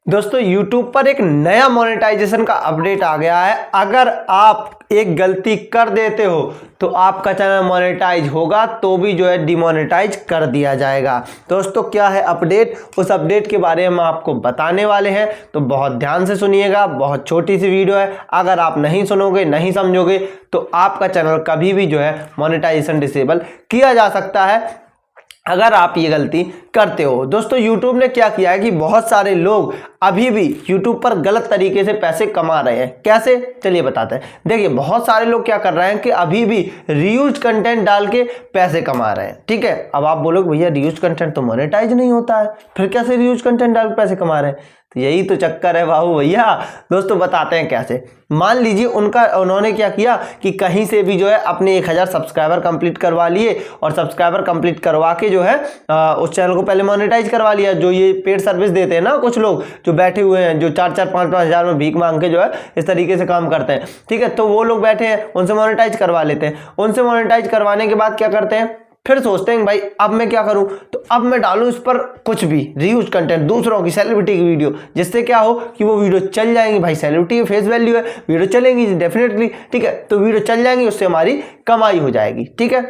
दोस्तों YouTube पर एक नया मोनेटाइजेशन का अपडेट आ गया है। अगर आप एक गलती कर देते हो तो आपका चैनल मोनेटाइज होगा तो भी जो है डिमोनेटाइज कर दिया जाएगा। दोस्तों क्या है अपडेट, उस अपडेट के बारे में आपको बताने वाले हैं, तो बहुत ध्यान से सुनिएगा। बहुत छोटी सी वीडियो है, अगर आप नहीं सुनोगे नहीं समझोगे तो आपका चैनल कभी भी जो है मोनेटाइजेशन डिसेबल किया जा सकता है अगर आप ये गलती करते हो। दोस्तों YouTube ने क्या किया है कि बहुत सारे लोग अभी भी YouTube पर गलत तरीके से पैसे कमा रहे हैं। कैसे, चलिए बताते हैं। देखिए बहुत सारे लोग क्या कर रहे हैं कि अभी भी रीयूज कंटेंट डाल के पैसे कमा रहे हैं। ठीक है, अब आप बोलोगे भैया रीयूज कंटेंट तो मोनेटाइज नहीं होता है, फिर कैसे रीयूज कंटेंट डाल के पैसे कमा रहे हैं? तो यही तो चक्कर है बाबू भैया। दोस्तों बताते हैं कैसे। मान लीजिए उन्होंने क्या किया कि कहीं से भी जो है अपने 1000 सब्सक्राइबर कंप्लीट करवा लिए और सब्सक्राइबर कंप्लीट करवा के जो है उस चैनल को पहले मोनेटाइज करवा लिया। जो ये पेड सर्विस देते हैं ना कुछ लोग जो बैठे हुए हैं, जो 4-4, 5-5 हज़ार में भीख मांग के जो है इस तरीके से काम करते हैं। ठीक है, तो वो लोग बैठे हैं, उनसे मोनेटाइज करवा लेते हैं। उनसे मोनेटाइज करवाने के बाद क्या करते हैं, फिर सोचते हैं भाई अब मैं क्या करूं, तो अब मैं डालूं इस पर कुछ भी रीयूज कंटेंट, दूसरों की सेलिब्रिटी की वीडियो, जिससे क्या हो कि वो वीडियो चल जाएंगी। भाई सेलिब्रिटी फेस वैल्यू है, वीडियो चलेंगी डेफिनेटली। ठीक है, तो वीडियो चल जाएंगी, उससे हमारी कमाई हो जाएगी। ठीक है,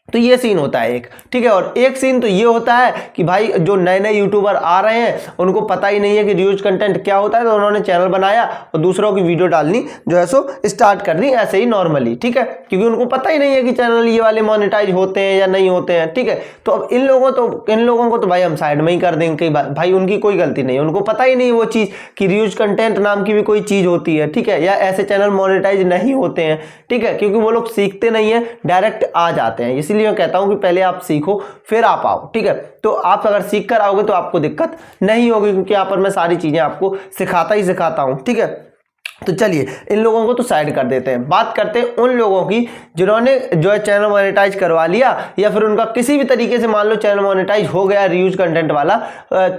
तो ये सीन होता है एक। ठीक है, और एक सीन तो ये होता है कि भाई जो नए नए यूट्यूबर आ रहे हैं उनको पता ही नहीं है कि रीयूज कंटेंट क्या होता है, तो उन्होंने चैनल बनाया और दूसरों की वीडियो डालनी जो है सो स्टार्ट कर दी ऐसे ही नॉर्मली। ठीक है, क्योंकि उनको पता ही नहीं है कि चैनल ये वाले मोनेटाइज होते हैं या नहीं होते हैं। ठीक है, तो अब इन लोगों को तो भाई हम साइड में ही कर देंगे। कई बार भाई उनकी कोई गलती नहीं, उनको पता ही नहीं वो चीज़ कि रीयूज कंटेंट नाम की भी कोई चीज़ होती है। ठीक है, या ऐसे चैनल मोनेटाइज नहीं होते हैं। ठीक है, क्योंकि वो लोग सीखते नहीं है, डायरेक्ट आ जाते हैं। इसलिए मैं कहता हूं कि पहले आप सीखो फिर आप आओ। ठीक है, तो आप अगर सीख कर आओगे तो आपको दिक्कत नहीं होगी, क्योंकि यहाँ पर मैं सारी चीजें आपको सिखाता हूं। ठीक है, तो चलिए इन लोगों को तो साइड कर देते हैं। बात करते हैं उन लोगों की जिन्होंने जो है चैनल मोनेटाइज करवा लिया, या फिर उनका किसी भी तरीके से मान लो चैनल मोनेटाइज हो गया रीयूज कंटेंट वाला,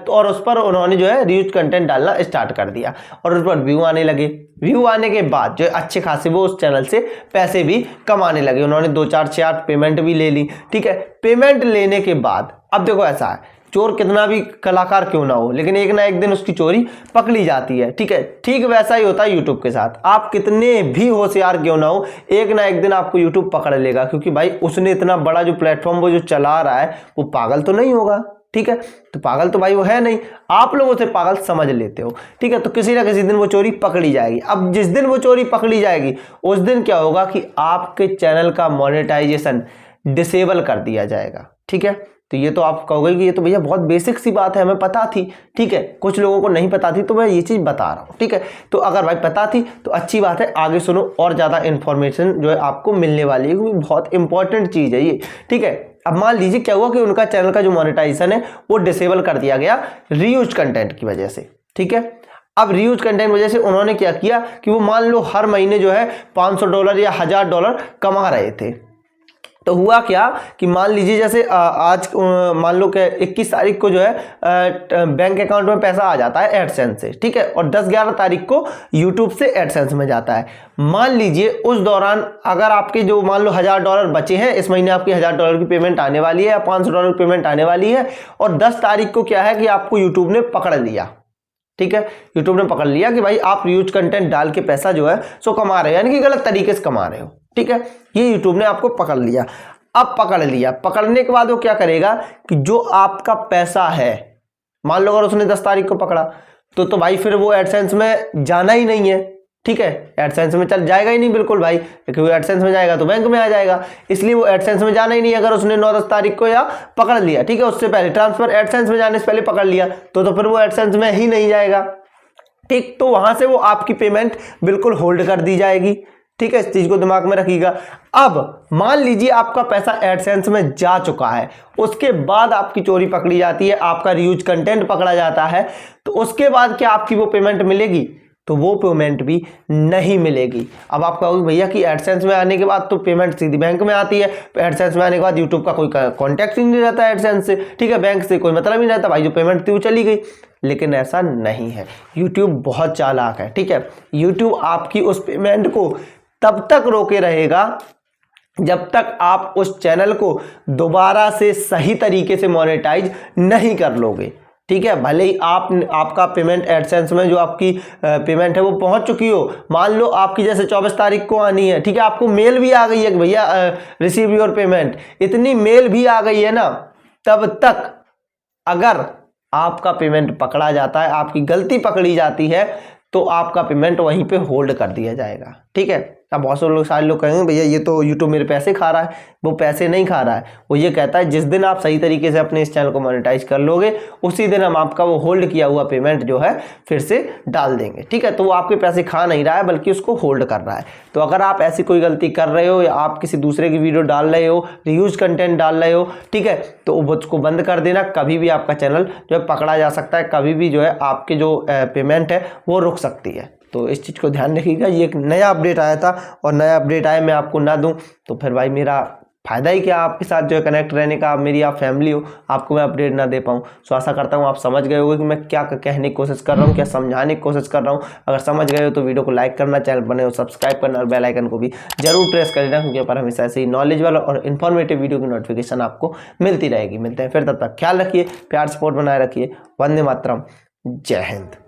और उस पर उन्होंने जो है रीयूज कंटेंट डालना स्टार्ट कर दिया और उस पर व्यू आने लगे। व्यू आने के बाद जो अच्छे खासे वो उस चैनल से पैसे भी कमाने लगे। उन्होंने 2-4-6-8 पेमेंट भी ले ली। ठीक है, पेमेंट लेने के बाद अब देखो ऐसा है, चोर कितना भी कलाकार क्यों ना हो, लेकिन एक ना एक दिन उसकी चोरी पकड़ी जाती है। ठीक है, ठीक वैसा ही होता है यूट्यूब के साथ। आप कितने भी होशियार क्यों ना हो, एक ना एक दिन आपको यूट्यूब पकड़ लेगा, क्योंकि भाई उसने इतना बड़ा जो प्लेटफॉर्म वो जो चला रहा है वो पागल तो नहीं होगा। ठीक है, तो पागल तो भाई वो है नहीं, आप लोग उसे पागल समझ लेते हो। ठीक है, तो किसी ना किसी दिन वो चोरी पकड़ी जाएगी। अब जिस दिन वो चोरी पकड़ी जाएगी उस दिन क्या होगा कि आपके चैनल का मोनेटाइजेशन डिसेबल कर दिया जाएगा। ठीक है, तो ये तो आप कहोगे कि ये तो भैया बहुत बेसिक सी बात है, हमें पता थी। ठीक है, कुछ लोगों को नहीं पता थी, तो मैं ये चीज़ बता रहा हूँ। ठीक है, तो अगर भाई पता थी तो अच्छी बात है, आगे सुनो और ज़्यादा इन्फॉर्मेशन जो है आपको मिलने वाली है, क्योंकि बहुत इंपॉर्टेंट चीज़ है ये। ठीक है, अब मान लीजिए क्या हुआ कि उनका चैनल का जो मोनेटाइजेशन है वो डिसेबल कर दिया गया रीयूज कंटेंट की वजह से। ठीक है, अब रीयूज कंटेंट वजह से उन्होंने क्या किया कि वो मान लो हर महीने जो है $500 या $1000 कमा रहे थे। तो हुआ क्या कि मान लीजिए जैसे आज मान लो कि 21 तारीख को जो है बैंक अकाउंट में पैसा आ जाता है एडसेंस से। ठीक है, और 10-11 तारीख को यूट्यूब से एडसेंस में जाता है। मान लीजिए उस दौरान अगर आपके जो मान लो $1000 बचे हैं, इस महीने आपकी $1000 की पेमेंट आने वाली है या $500 की पेमेंट आने वाली है, और 10 तारीख को क्या है कि आपको यूट्यूब ने पकड़ लिया। ठीक है, यूट्यूब ने पकड़ लिया कि भाई आप रीयूज कंटेंट डाल के पैसा जो है सो कमा रहे हो, यानी कि गलत तरीके से कमा रहे हो। ठीक है, ये यूट्यूब ने आपको पकड़ लिया। अब पकड़ लिया, पकड़ने के बाद वो क्या करेगा कि जो आपका पैसा है, मान लो अगर उसने 10 तारीख को पकड़ा तो भाई फिर वो एडसेंस में जाना ही नहीं है। ठीक है, एडसेंस में चल जाएगा ही नहीं बिल्कुल भाई, क्योंकि वो एडसेंस में जाएगा तो बैंक में आ जाएगा, इसलिए वो एडसेंस में जाना ही नहीं। अगर उसने 9-10 तारीख को या पकड़ लिया, ठीक है, उससे पहले ट्रांसफर एडसेंस में जाने से पहले पकड़ लिया तो फिर वो एडसेंस में ही नहीं जाएगा। ठीक, तो वहां से वो आपकी पेमेंट बिल्कुल होल्ड कर दी जाएगी। ठीक है, इस चीज को दिमाग में रखिएगा। अब मान लीजिए आपका पैसा एडसेंस में जा चुका है, उसके बाद आपकी चोरी पकड़ी जाती है, आपका रीयूज कंटेंट पकड़ा जाता है, तो उसके बाद क्या आपकी वो पेमेंट मिलेगी? तो वो पेमेंट भी नहीं मिलेगी। अब आप कहोगे भैया कि एडसेंस में आने के बाद तो पेमेंट सीधी बैंक में आती है, एडसेंस में आने के बाद यूट्यूब का कोई कॉन्टैक्ट ही नहीं रहता एडसेंस से। ठीक है, बैंक से कोई मतलब ही नहीं रहता, भाई जो पेमेंट थी वो चली गई। लेकिन ऐसा नहीं है, यूट्यूब बहुत चालाक है। ठीक है, यूट्यूब आपकी उस पेमेंट को तब तक रोके रहेगा जब तक आप उस चैनल को दोबारा से सही तरीके से मोनेटाइज नहीं कर लोगे। ठीक है। भले ही आपका पेमेंट एडसेंस में जो आपकी पेमेंट है वो पहुंच चुकी हो, मान लो आपकी जैसे 24 तारीख को आनी है, ठीक है, आपको मेल भी आ गई है कि भैया रिसीव योर पेमेंट, इतनी मेल भी आ गई है ना, तब तक अगर आपका पेमेंट पकड़ा जाता है, आपकी गलती पकड़ी जाती है, तो आपका पेमेंट वहीं पे होल्ड कर दिया जाएगा। ठीक है। अब बहुत सारे लोग कहेंगे भैया ये तो यूट्यूब मेरे पैसे खा रहा है। वो पैसे नहीं खा रहा है, वो ये कहता है जिस दिन आप सही तरीके से अपने इस चैनल को मोनेटाइज कर लोगे, उसी दिन हम आपका वो होल्ड किया हुआ पेमेंट जो है फिर से डाल देंगे। ठीक है। तो वो आपके पैसे खा नहीं रहा है, बल्कि उसको होल्ड कर रहा है। तो अगर आप ऐसी कोई गलती कर रहे हो, या आप किसी दूसरे की वीडियो डाल रहे हो, रीयूज कंटेंट डाल रहे हो, ठीक है, तो उसको बंद कर देना। कभी भी आपका चैनल जो है पकड़ा जा सकता है, कभी भी जो है आपके जो पेमेंट है वो रुक सकती है। तो इस चीज़ को ध्यान रखिएगा। ये एक नया अपडेट आया था, और नया अपडेट आया मैं आपको ना दूं तो फिर भाई मेरा फ़ायदा ही क्या आपके साथ जो है कनेक्ट रहने का, मेरी आप फैमिली हो, आपको मैं अपडेट ना दे पाऊँ। सो आशा करता हूँ आप समझ गए होगे कि मैं क्या कहने की कोशिश कर रहा हूँ, क्या समझाने की कोशिश कर रहा हूँ। अगर समझ गए हो तो वीडियो को लाइक करना, चैनल बने हो सब्सक्राइब करना, और बेल आइकन को भी जरूर प्रेस कर देना, क्योंकि पर हमेशा ऐसे ही नॉलेज वाला और इन्फॉर्मेटिव वीडियो की नोटिफिकेशन आपको मिलती रहेगी। मिलते हैं फिर, तब तक ख्याल रखिए, प्यार सपोर्ट बनाए रखिए। वंदे मातरम, जय हिंद।